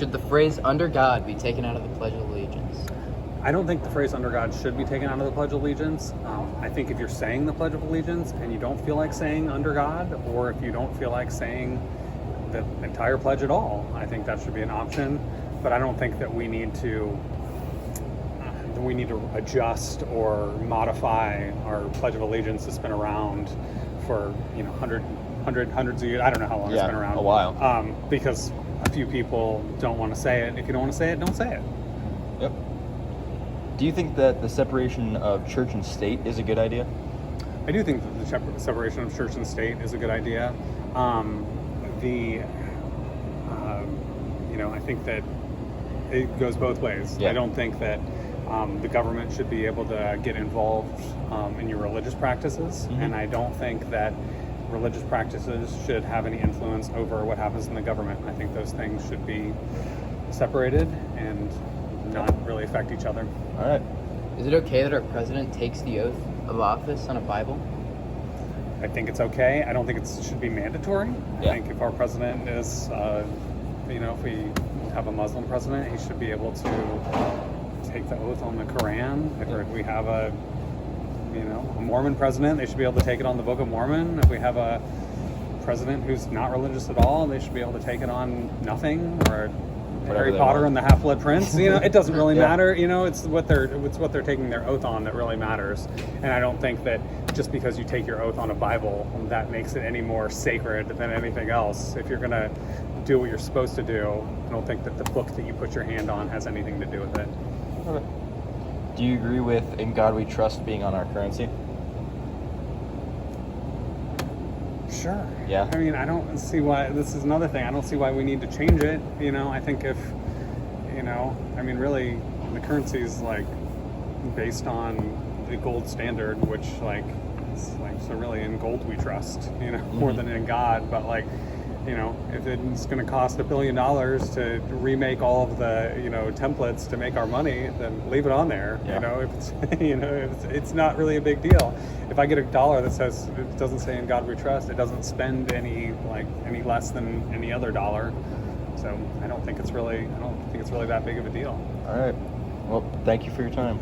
Should the phrase "under God" be taken out of the Pledge of Allegiance? I don't think the phrase "under God" should be taken out of the Pledge of Allegiance. I think if you're saying the Pledge of Allegiance and you don't feel like saying "under God," or if you don't feel like saying the entire pledge at all, I think that should be an option. But I don't think that we need to adjust or modify our Pledge of Allegiance that's been around for hundreds of years. I don't know how long it's been around. A while. Because a few people don't want to say it. If you don't want to say it, don't say it. Yep. Do you think that the separation of church and state is a good idea? I do think that the separation of church and state is a good idea. I think that it goes both ways. Yeah. I don't think that the government should be able to get involved in your religious practices, and I don't think that religious practices should have any influence over what happens in the government. I think those things should be separated and not really affect each other. All right. Is it okay that our president takes the oath of office on a Bible? I think it's okay. I don't think it should be mandatory. Yeah. I think if our president is, if we have a Muslim president, he should be able to take the oath on the Quran. If we have a Mormon president, they should be able to take it on the Book of Mormon. If we have a president who's not religious at all, they should be able to take it on nothing, or Harry Potter and the Half-Blood Prince. It doesn't really matter. It's what they're taking their oath on that really matters. And I don't think that just because you take your oath on a Bible, that makes it any more sacred than anything else. If you're gonna do what you're supposed to do, I don't think that the book that you put your hand on has anything to do with it. Okay. Do you agree with "In God We Trust" being on our currency? Sure. Yeah. I mean, I don't see why. This is another thing. I don't see why we need to change it. I think if, really, the currency is based on the gold standard, which so really in gold we trust, more than in God. But if it's going to cost $1 billion to remake all of the templates to make our money, then leave it on there. Yeah. If it's not really a big deal. If I get a dollar that says it doesn't say "In God We Trust," it doesn't spend any less than any other dollar. So I don't think it's really that big of a deal. All right. Well, thank you for your time.